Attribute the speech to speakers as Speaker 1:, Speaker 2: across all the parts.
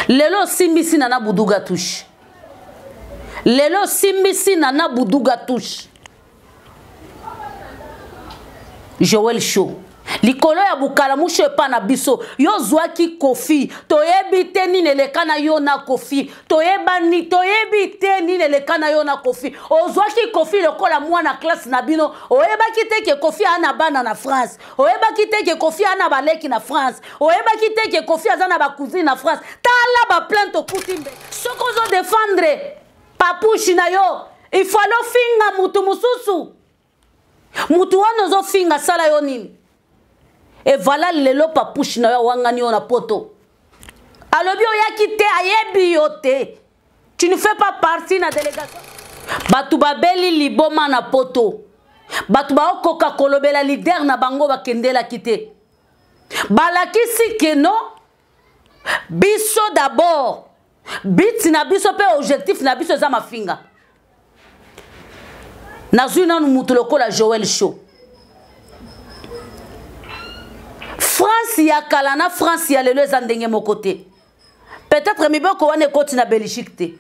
Speaker 1: lelo simbisi nana buduga touche lelo simbisi nana buduga touche Joël Show likolo ya bukala mushe pa na biso yo zwaki kofi toyebi te ni nelekana yo na kofi toyebi te ni nelekana yo na kofi ozwaki kofi lokola mwana classe na bino oyebaki te ke kofi ana bana na France oyebaki te ke kofi ana baleki na France oyebaki te ke kofi azana ba cousine na France tala ba plainte okutimbe soko zo défendre papushi na yo il faut lo finga mutu mususu mutu wana zo finga sala yo nini. Et voilà lelo papushi na wangani on a poto. Alobi oyakite ayebi yote. Tu ne fais pas partie na délégation. Batu babeli liboma na poto. Batu ba okoka kolobela leader na bango bakendela kite. Balakisi ke no biso d'abord. Bit na biso pe objectif na biso za mafinga. Nazuna nu mutu lokola Joël Show. France ya kalana France ya lelo ezandenge mokote. Peut-être miboko wane koti na Belgique te.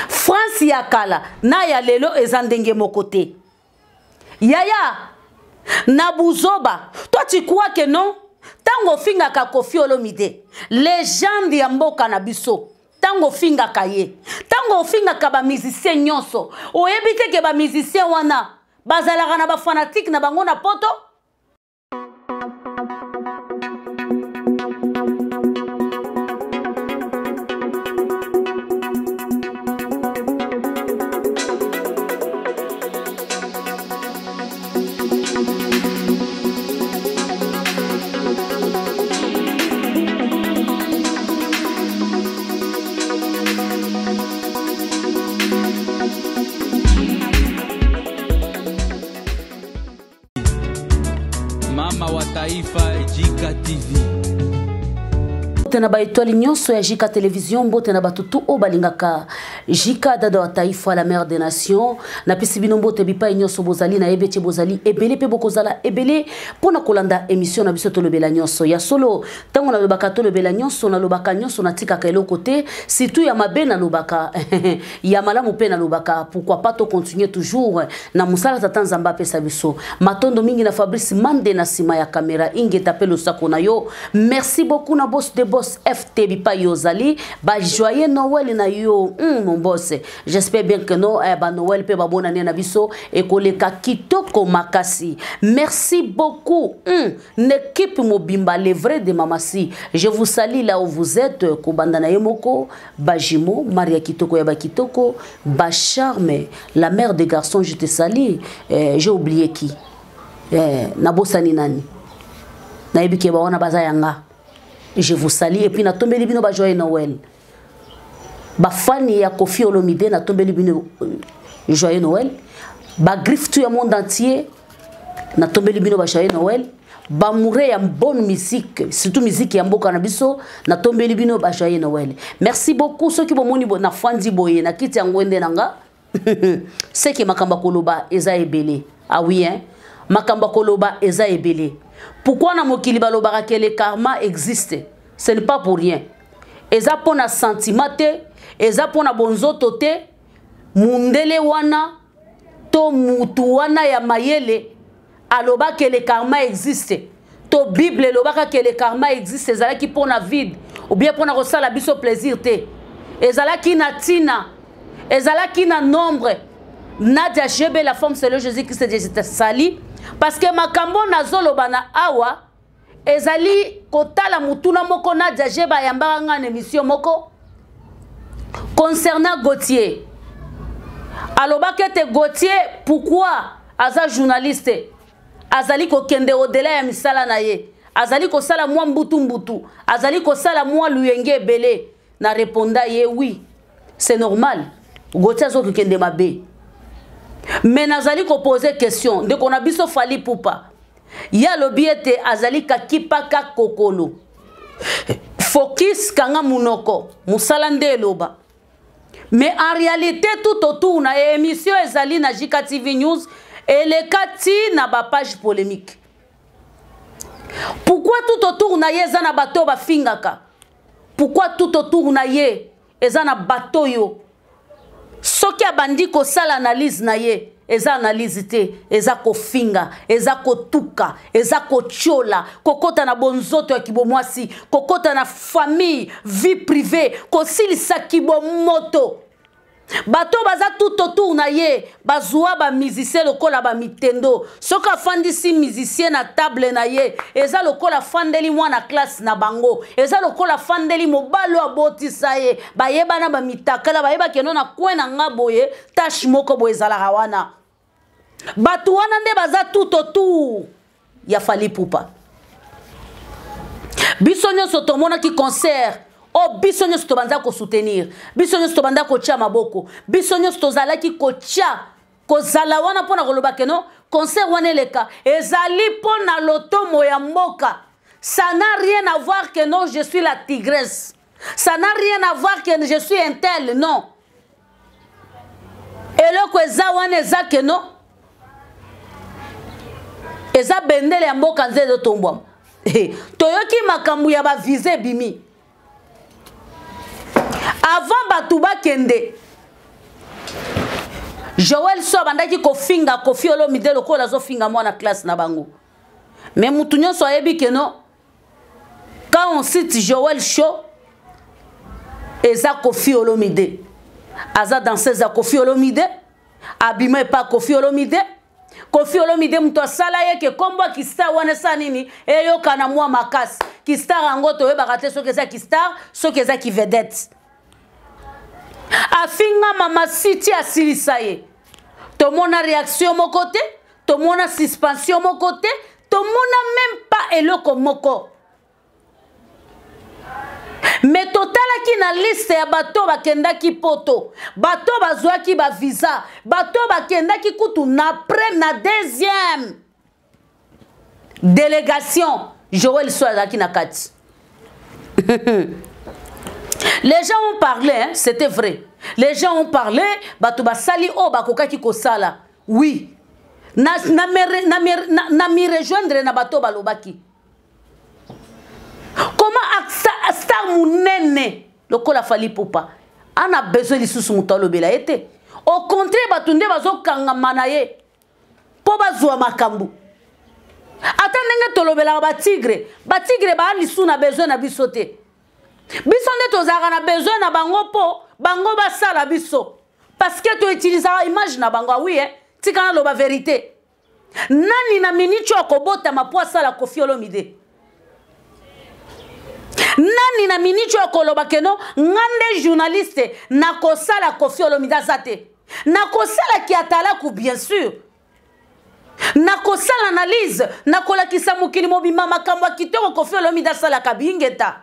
Speaker 1: France ya kala na ya lelo ezandenge mokote. Yaya na buzoba. Toi tu crois que non? Tango finga ka Koffi Olomide. Légende ya mboka na biso. Tango finga ka ye. Tango finga ka ba musicien nyonso. Oyebite ke ba musicien wana bazalaka na ba fanatique na bango na poto.
Speaker 2: Mama wa taifa Jika TV.
Speaker 1: Bote na ba étoile nyonso ya Jika Télévision, bote na batutu o balingaka Jika dada wa taifa la mère des nations. Na pesi bino bote bipa nyonso bozali na ebete bozali ebele pe bokozala ebele pona kolanda émission na biso tolobela nyonso ya solo. Tango na lobaka tolobela nyonso na lobaka nyonso na tika ka eloko te, surtout ya mabe na lobaka ya malamu pe na lobaka. Pourquoi pas to continuer toujours na musala tata nzamba pesa biso. Matondo mingi na Fabrice Mande na sima ya kamera inge tapelo sako na yo. Merci beaucoup na boss de boss FT bipa yozali ba joyeux Noël na yo mon boss. J'espère bien que no ba Noël pe ba bonne année na biso et koleka kitoko makasi. Merci beaucoup l'équipe mobimba les vrais de Mamasi. Je vous salue là où vous êtes Kobandana Yemoko, Bajimo, Maria Kitoko Yaba Kitoko, Bacharme, la mère des garçons, je te salue. J'ai oublié qui. Nabosani nani. Naibike ba wana bazayanga. Je vous salue et puis na tombeli bino ba joyeux Noël. Ba fani ya Koffi Olomide na tombeli bino joyeux Noël. Ba griffe tout le monde entier na tombeli bino ba joyeux Noël. Ba mouré ya bonne musique, surtout musique ya mboka na biso na tombeli bino ba joyeux Noël. Merci beaucoup ceux qui bomoni na fandi boye na kiti ngwende nanga. C'est que makamba koloba eza ebele. Ah oui hein. Makamba koloba eza ebele. Pourquoi na mokili balobaka que le karma existe? Ce n'est pas pour rien. Eza pona sentiment te, eza pona bonzoto te, mundele wana to mutu wana ya mayele aloba que le karma existe. To Bible lobaka que le karma existe, ezala ki pona vide ou bien pona kosala biso plaisir te. Ezala ki na tina, ezala ki na nombre. Nadia Jebe la femme c'est le Jésus-Christ de Sali. Parce que makambo nazolo bana awa ezali kotala mutuna moko Nadia Jeba yambaka nga na émission moko concernant Gauthier. Aloba kete Gauthier pourquoi aza journaliste azali ko kende au-delà ya misala na ye azali ko sala mwa mbutu azali ko sala mwa luyenge belé na réponda ye oui c'est normal Gauthier azo ko kende mabe. Mais nazali ko poser question de qu'on a biso fali poupa ya lobiete azali ka kipaka kokolo focus kanga munoko musalande loba. Mais en réalité tout autour na émission ezali na Jika TV News et les kati na ba page polémique. Pourquoi tout autour na yeza na bato ba fingaka pourquoi tout autour na ye eza na bateau yo soki abandi kosala analyse na ye eza analyse te eza kofinga eza kotuka eza kotiola kokota na bonzoto ya kibomwasi kokota na famille vie privée kosilisa kibomoto bato baza tout autour na ye bazwa ba musicien lokola ba mitendo soka afandisi musicien na table na ye eza lokola fandeli mwana classe na bango eza lokola fandeli mobalo abotisa ye bayeba na ba mitakala bayeba keno na kwena ngaboye tâche moko bo ezala wana bato wana nde baza tout autour ya Fally Ipupa biso nyonso tomona ki concert o biso nyonso tobanza ko soutenir biso nyonso tobanda ko tia maboko biso nyonso tozalaki ko tia kozala wana pona koloba keno concert wana eleka ezali pona lotomo ya mboka. Ça n'a rien à voir que non je suis la tigresse, ça n'a rien à voir que je suis un tel, non. Eloko eza wana eza que non eza bendele ya mboka nzedo tombwa toyoki makambu ya ba vise bimi avant batu bakende Joël so bandaki kofinga Koffi Olomide lokola zo finga mwana classe na bango mais mutu nyonso ayebi que non quand on cite Joël Show eza Koffi Olomide aza danseuse ya Koffi Olomide abima pa Koffi Olomide Koffi Olomide muto asala yeke kombo kistar wana sa nini eyoka na mwa makasi kistar ango toyebaka te soki eza kistar soki eza ki vedette afinga mama siti asilisa ye tomona réaction moko te tomona suspension moko te tomona même pas eloko moko mais totalaki na liste ya bato bakendaki poto bato bazwaki ba visa bato bakendaki kutu na deuxième délégation Joël Soazaki na kati. Les gens ont parlé, hein, c'était vrai. Les gens ont parlé, bato basali o bakokaki kosala. Oui. Na mi rejoindre na bato balobaki. Comment star munene lokola Fally Ipupa on a besoin de sous mutalo bela été au contraire batunde bazo kangama na ye po bazwa makambu ata ndenge tolobela ba tigre ba lisu na besoin na bisote biso nde tozaka na besoin na bango po bango basala biso parce que tu utilises image na bango oui hein tika na loba vérité nani na minute okobota mapoisa la Koffi Olomide nani na minute okoloba keno ngande journaliste na kosala Koffi Olomide zate na kosala ki atalaku bien sûr na kosala analyse na kolakisa mokili mobima makambo kitoko Koffi Olomide sala kabingeta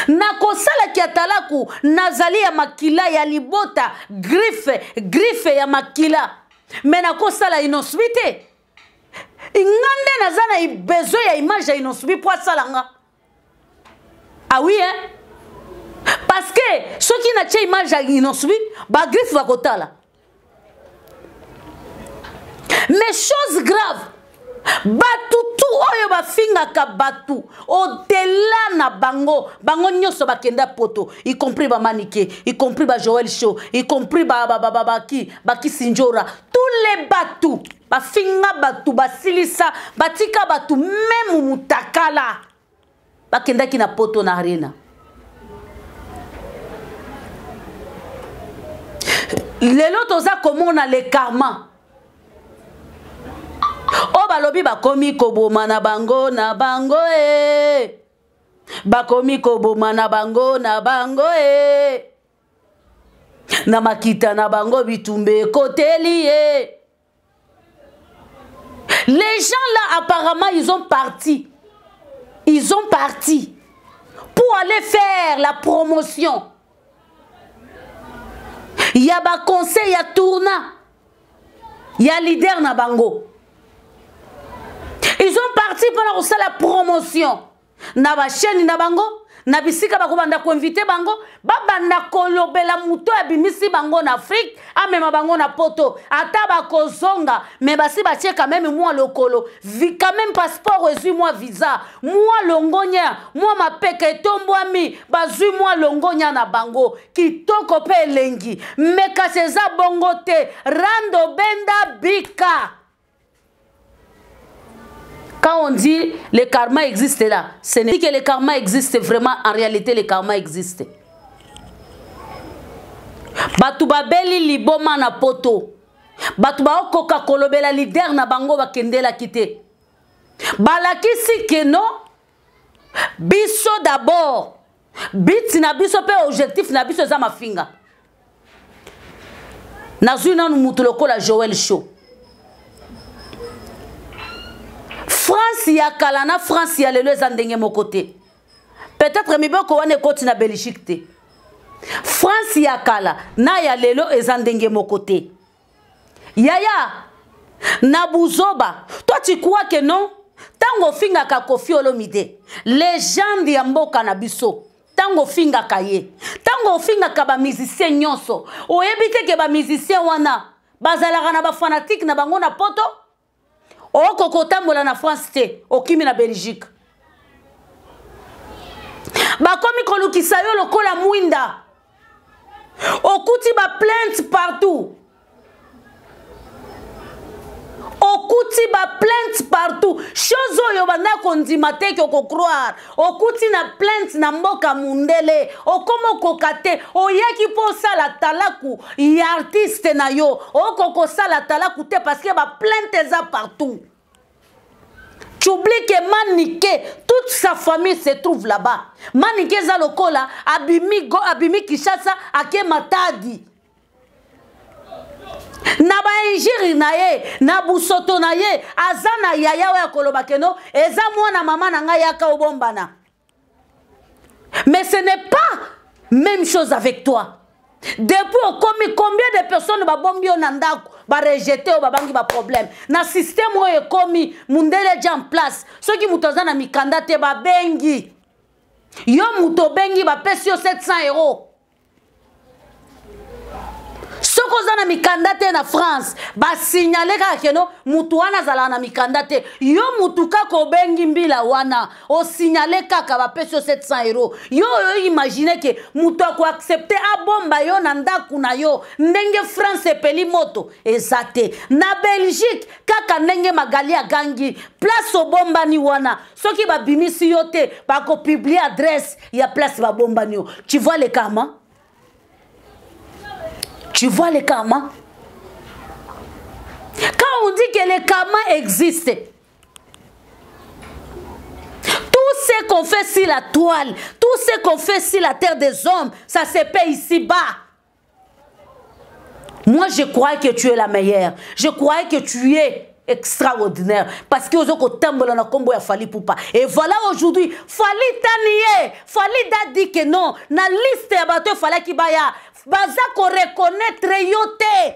Speaker 1: na kosala ki atalaku nazali ya makila ya libota griffe ya makila mais na kosala inosbite ngande nazana besoin ya image ya inosbi po salanga. Ah oui hein parce que ceux qui n'a pas image à inosbi ba griffe va kotala mais chose grave batu tout oyo ba finga ka batu au-delà na bango nyoso bakenda poto y compris ba Maniké y compris ba Joël Show y compris baki Sinjora tous les batu ba finga batu basilisa batika batu même mutakala bakenda ki na poto na arena. Lelo toza komona le karma o balobi bakomi koboma na bango bakomi koboma na bango na makita na bango bitumbe koteli ye. Les gens là apparemment ils ont parti pour aller faire la promotion. Il y a ba conseil, il y a tournant, il y a leader na bango. Ils ont parti pour faire la promotion. Na ba chaîne na bango, na bisika bakobanda ko inviter bango babanda kolobela muto abimisi bango na Afrique amema bango na poto ata bakozonga mais basi batie quand même moi lokolo quand même passeport reçu moi visa moi longonya moi mapeke tombwami bazui moi longonya na bango kitoko pe elengi meka seza bongo te rando benda bika. Quand on dit le karma existe là, ce n'est pas que le karma existe vraiment, en réalité le karma existe. Batu babeli liboma na poto. Batu ba okoka kolobela leader na bango bakendela kite. Balakisi que non, biso d'abord. Biti na biso pe objectif na biso za mafinga. Nazuna nu mutuloko la Joël Show. France ya kalana France ya lelo ezandenge mon côté. Peut-être miboko wane koti na Belgique te. France ya kala na ya lelo ezandenge mon côté. Yaya na buzoba. Toi tu crois que non? Tango finga ka Koffi Olomide. Légende ya mboka na biso. Tango finga ka ye. Tango finga ka ba musicien nyonso. Oyebite ke ba musicien wana bazalaka na ba fanatique na bango na poto. O kokotambola na France te, okimi na Belgique. Bakomi kolukisa yo lokola mwinda. Okuti ba plainte partout. Okuti ba plainte partout. Chose oyo banda kondima te ki okokroire. Okuti na plainte na mboka mundele. Okomo kokate. Oyaki po sala talaku. Y artiste na yo. Okoko sala talaku te parce que ba plainte eza partout. Tu oublies que Maniké, toute sa famille se trouve là-bas. Maniké Zalokola, Abimi Kishasa, Ake Matadi. Naba injiri naye, nabu soto naye, azana yaya wa kolobakeno, eza mwana mama nanga yaka obombana. Mais ce n'est pas même chose avec toi. Depuis combien de personnes ba bombi onandako ba rejeter ou ba bangi ba problème. Na système oyo komi mundele ja en place. Ceux qui mutoza na mikanda te ba bengi. Yo muto bengi ba pesi yo 700 €. Soko za na mikanda te na France ba signaler ka keno mutu wana zala na mikanda te. Yo mutu ka ko bengi mbila wana o signaler kaka ba pesi yo 700 €. Yo imagine ke mutu ko accepter a bomba yo na ndaku na yo ndenge France peli moto ezate na Belgique kaka ndenge magali ya gangi place o bomba ni wana soki ba bimisi yo te ba ko publier adresse ya place ba bomba ni yo. Tu vois le karma? Tu vois le karma? Quand on dit que le karma existe, tout ce qu'on fait sur la toile, tout ce qu'on fait sur la terre des hommes, ça se paie ici-bas. Moi, je crois que tu es la meilleure. Je crois que tu es extraordinaire. Parce que aux tambola na kombo ya Fally Ipupa. Et voilà aujourd'hui, Fally taniye, Fally da dit que non, na liste ya bato Fally Kibaya. Baza ko reconnaître yote.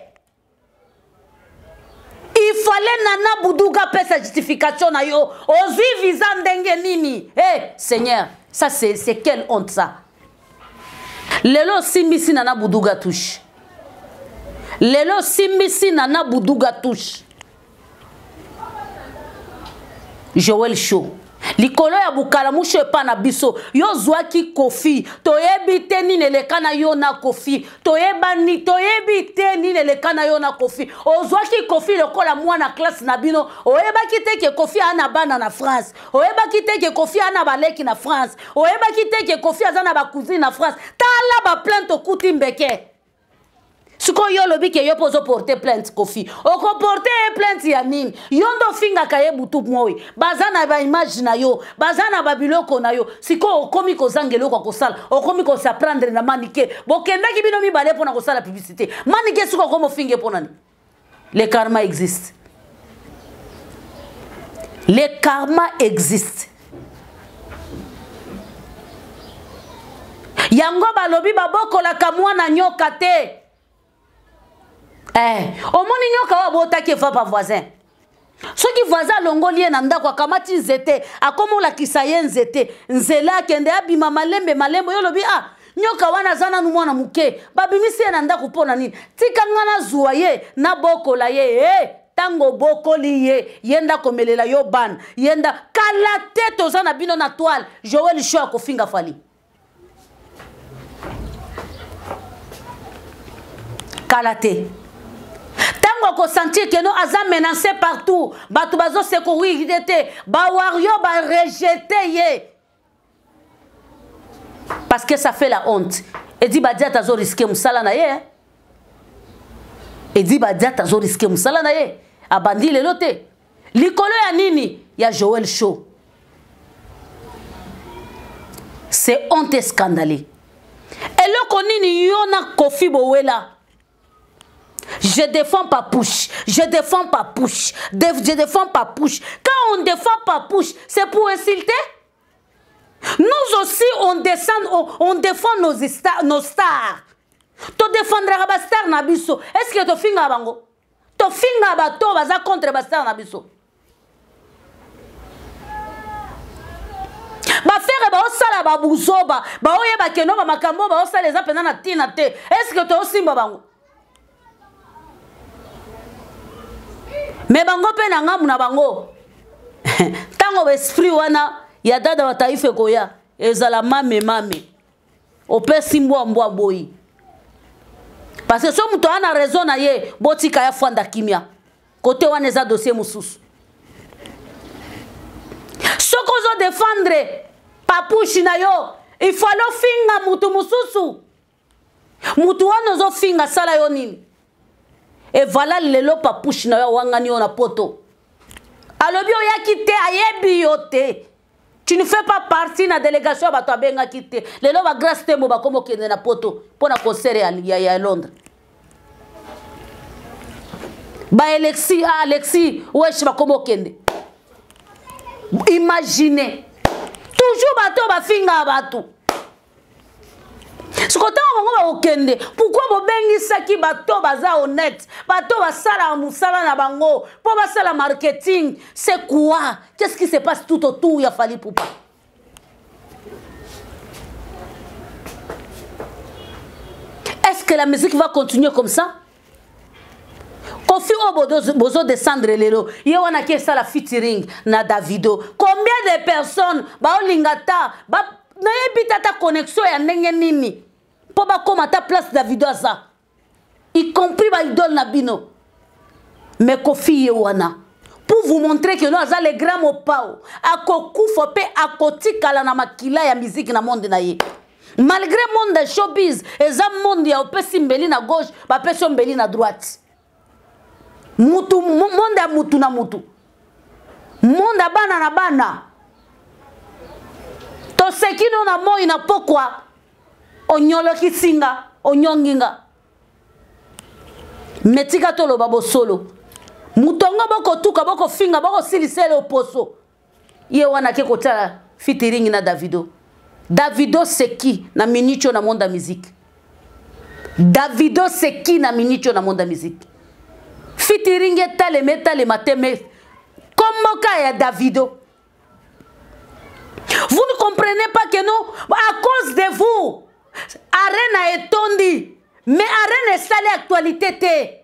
Speaker 1: Il fallait Nana Bouddouga paie sa justification na yo. Ozi visa ndenge nini. Eh, Seigneur, ça c'est quelle honte ça. Lelo simbisi Nana Bouddouga touche. Lelo simbisi Nana Bouddouga touche. Joël Show. Likolo ya bukala mushe pa na biso yo zwaki Koffi toyebi te ni nelekana yo na Koffi toyebi te ni nelekana yo na Koffi ozwaki Koffi lokola mwana classe na bino oyebaki te ke Koffi ana bana na France oyebaki te ke Koffi ana baleki na France oyebaki te ke Koffi azana ba cousine na France tala ba plainte okuti mbeke. Suko yo lobi ke yo pozo porter plainte Koffi. Oko porter plainte ya nini? Yondo finga kaye butu moi. Bazana ba image na yo, bazana ba biloko na yo. Siko okomi ko zangelo ko kosala, okomi ko sa prendre na Maniké. Bokenda ki bino mi bale pona kosala publicité. Maniké suko komo finge pona ni. Le karma existe. Le karma existe. Yango balobi baboko la kamwana nyoka te. Au moins, il n'y a pas de voisin. soki voisin longoli ye na ndako akamati nzete akomola kisaye nzete nzela kende abima malembe yo lobi nyoka wana zana nu mwana muke babimisi ye na ndako mpona nini tika ngana zuwa ye na bokola ye tango bokoli ye yenda komelela yo ban yenda kala te toza na bino na toile Joël Show akofinga fali kala te tango ko sentir que non aza menacé partout batu bazo secourir te ba wario ba rejeter ye parce que ça fait la honte et dit badia tazo risquer musala na ye et dit badia tazo risquer musala na ye abandi lelo te likolo ya nini ya Joël Show c'est honte et scandaleux eloko nini yona Kofi Bowela. Je défends Papouche, je défends Papouche, je défends Papouche. Quand on défend Papouche, c'est pour insulter. Nous aussi, on défend nos stars. Tu défendras les stars nabiso. Est-ce que tu finga bango? Tu finga bato baza contre les stars nabiso. Ba faire ba osala ba buzoba, ba oyeba keno ba makambo ba osala les apena na tina te. Est-ce que tu osimba bango? Mais bango pe na ngamu na bango tango esprit wana ya dada wa taifa koya ezala mame opesi mbwa boyi parce que so muto ana raison na ye botika ya fanda kimia côté wana eza dossier mususu soko zo défendre Papouche na yo il faut lo finga mutu mususu mutu wana zo finga sala yo nini. Et voilà lelo Papouche na yo wangani ona poto. Alobi oya kite ayebi yote. Tu ne fais pas partie na délégation ba to benga kite. Lelo ba grâce tembo ba komo kende na poto pona concert ya Londres. Ba Alexis wesh ba komo kende. Imaginez. Toujours bato ba finga bato. Pourquoi vous bengisa ki bato baza honnête, bato basala musala na bango, po basala marketing, c'est quoi? Qu'est-ce qui se passe tout autour ya Fally Ipupa? Est-ce que la musique va continuer comme ça? Kofi bozo descendre lelo, yewana ke sala featuring na Davido. Combien de personnes ba olingata, ba na yebita ta connexion ya ndenge nini? Po ba koma ta place Davido aza. Y compris ba idole na bino. Mais Kofi yewana. Pour vous montrer que nous avons les grands mopao. Akoku fope akotikala na makila ya musique na monde na ye. Malgré monde de showbiz, eza monde ya opesi mbeli na gauche, ba pesi mbeli na droite. Mutu monde ya mutu na mutu. Monde bana na bana. To sekino na moi na pokwa. Onyolo kisinga, onyonginga. Metika tolo babo solo. Mutonga boko tuka boko finga boko silisele oposo. Ye wana ke kotala featuring na Davido. Davido c'est qui na minicho na monde musique. Davido c'est qui na minicho na monde musique. Featuring etale metale mateme. Comment ya Davido? Vous ne comprenez pas que non, à cause de vous, Arena est tondi, mais Arena est salé actualité te.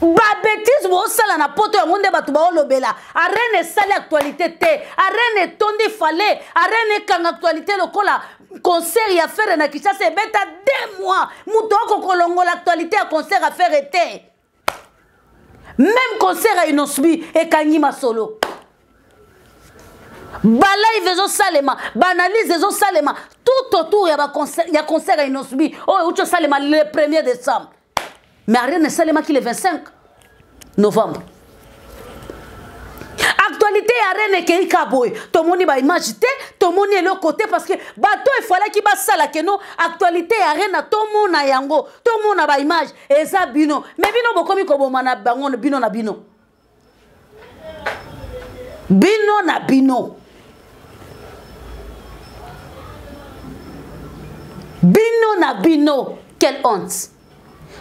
Speaker 1: Ba bêtise bo sala na poto ya monde batu ba olobela. Arena est salé actualité te. Arena est tondi fallait. Arena kang actualité lokola concert ya faire na Kinshasa beta 2 mois. Muto ko kolongo l'actualité à concert à faire été. Même concert à Inosbi et Kangima solo. Balai vezo salema, banalise vezo salema, tout autour il y a concert à Inosbi. Oh, ucho salema le 1er décembre. Mais rien ne salema qui le 25 novembre. Actualité ya rene ke ikaboy. To moni ba image te, to moni le côté parce que bato il fallait ki ba sala ke no actualité ya rene to mona yango, to mona ba image eza bino. Mais bino bokomi ko bomana bango bino na bino. Bino na bino. Bino na bino. Quelle honte.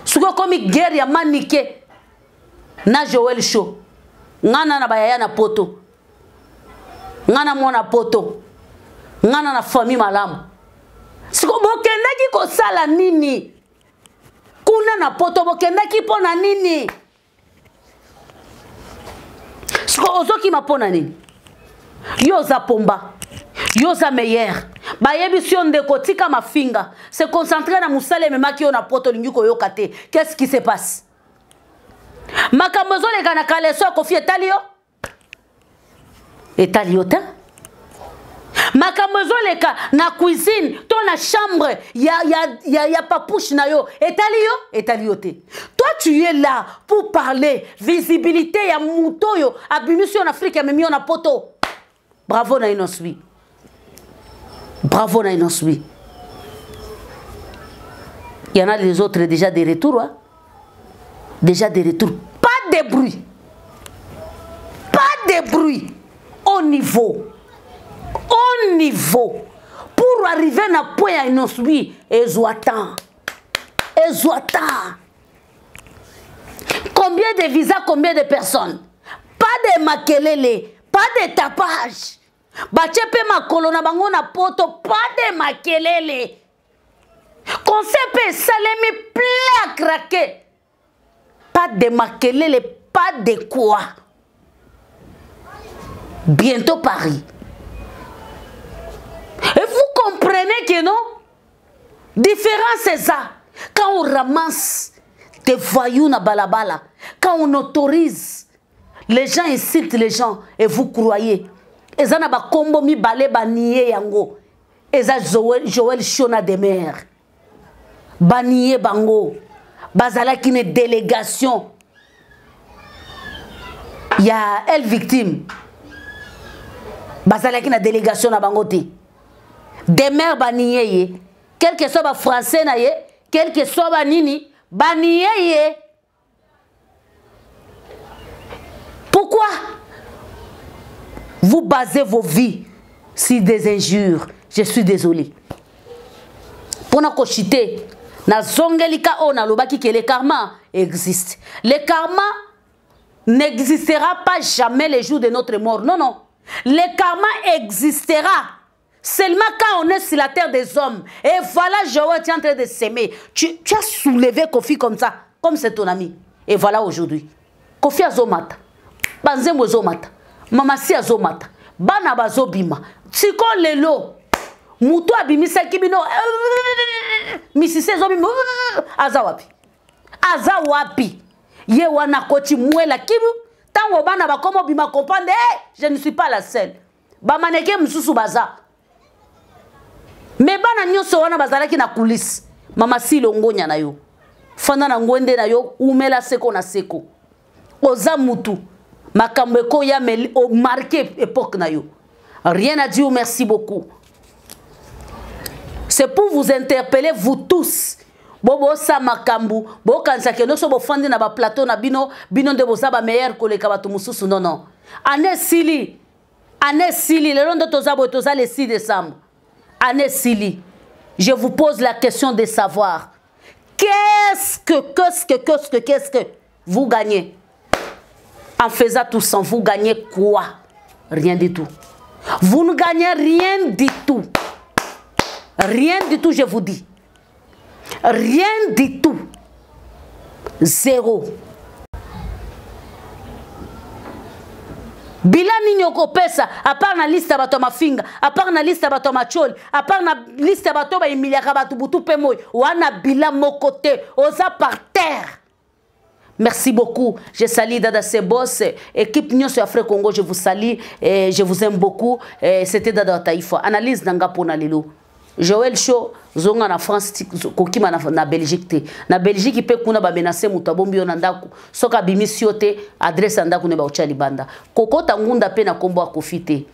Speaker 1: Suko komi guerre ya manike na Joël Show ngana na bayaya na poto ngana mona poto ngana na famille malamu siko bokendaki kosala nini kuna na poto bokendaki pona nini siko ozoki mapona nini yo za pomba yo za meilleur bayebi si on ndeko tika mafinga se concentrer na musale memaki yo na poto lingi koyoka te. Qu'est-ce qui se passe? Makambo zoleka na kaleso Kofi etali yo ta makambo zoleka na cuisine to na chambre ya papouche na yo etali yo te. Toi tu es là pour parler visibilité ya muto yo abimisi en Afrique ya memi na poto. Bravo na inoswi. Bravo na inoswi. Il y en a les autres déjà de retour, hein? Déjà de retour. Pas de bruit. Pas de bruit. Au niveau. Au niveau. Pour arriver à point à inoswi, Ezoatan. Combien de visas, combien de personnes? Pas de makelele, pas de tapage. Bachepe makolo na bango na poto, pas de makelele. Concept salemi plein à craquer. Pas de makelele, pas de quoi. Bientôt Paris. Et vous comprenez que non? Différence c'est ça. Quand on ramasse des voyous na balabala, quand on autorise, les gens incitent les gens et vous croyez. Et ça n'a pas combo mi balé baniye yango. Et ça Joël Chona de mer. Baniye bango. Bazala qui une délégation. Il y a elle victime. Bazala qui une délégation na bangote. De mer baniye. Quel que soit ba français na ye, quel que soit ba nini, baniye. Pourquoi vous basez vos vies sur des injures? Je suis désolé. Pour nous cochiter, na zongelika on a lobaki que le karma existe. Le karma n'existera pas jamais les jours de notre mort. Non, non. Le karma existera seulement quand on est sur la terre des hommes. Et voilà, Joël, tu es en train de s'aimer. Tu as soulevé Kofi comme ça, comme c'est ton ami. Et voilà aujourd'hui. Kofi azomata. Banzemo azomata. Mamasi azomata. Bana bazobima. Tiko lelo. Muto abimisa kibino. Misise zobima. Azawapi. Azawapi. Ye wana kochi mwela kibu. Tango bana bakomo bima comprendre. Je ne suis pas la seule. Bamaneke msusu baza. Mais bana nyoso wana bazalaki na kulisi. Mamasi longonya na yo. Fanda na ngwende na yo. Umela seko na seko. Oza mutu. Makambeko ya marqué époque na yo. Rien à dire, merci beaucoup. C'est pour vous interpeller, vous tous. Bobo sa makambu, bo kansa ke no so bo fandi na ba plateau na bino de boza ba meilleur ko le kabatu mususu non non. Année sili, le long de toza le 6 décembre. Année sili. Je vous pose la question de savoir qu'est-ce que vous gagnez? En faisant tout ça, vous gagnez quoi? Rien du tout. Vous ne gagnez rien du tout. Rien du tout, je vous dis. Rien du tout. Zéro. Bilani nyoko pesa, à part na liste bato mafinga, à part na liste bato machol, à part na liste bato ba emiliaka bato butu pemoy, wana bila mokote, oza par terre. Merci beaucoup. Je salue Dada Sebos, équipe Nyon sur Afrique Congo, je vous salue et je vous aime beaucoup. C'était Dada Taïfa. Analyse nanga pona lelo. Joël Show zonga na France kokima na Belgique. Na Belgique pe kuna ba menacer mutu abombi na ndako. Soka bimisio te adresse ndako ne ba uchali banda. Kokota ngunda pe na kombo akofite.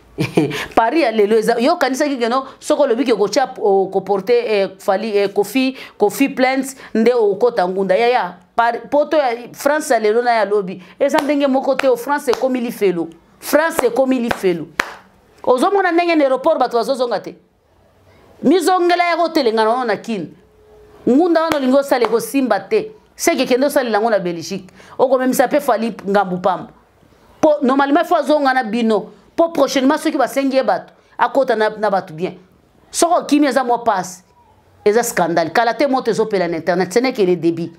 Speaker 1: Paris ya lelo yo kanisa kigeno soko lobi ke kocha ko porter fali Kofi plainte nde okota ngunda ya poto ya France ya lelo na ya lobi eza ndenge moko te o France comme il felo. France comme il felo. Ozomona ndenge na aéroport bato bazozonga te. Mizongela ya hotel ngana na kin. Ngunda wana lingo sale ko simba te. c'est que kendo sali lango na Belgique oko même ça peut fali ngambu pam po normalement faut zonga na bino pour prochainement ceux qui va sengi bato akota na bato bien soko kimi eza mo passe eza scandale kala te moto ezopela na internet ce n'est que le débit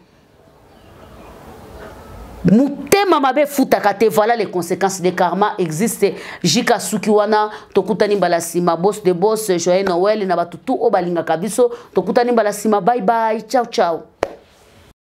Speaker 1: mutema mabe futaka te. Voilà les conséquences de karma existent. Jika sukiwana tokutani balasima boss de boss joyeux Noël na batutu o balinga kabiso tokutani balasima bye bye ciao ciao.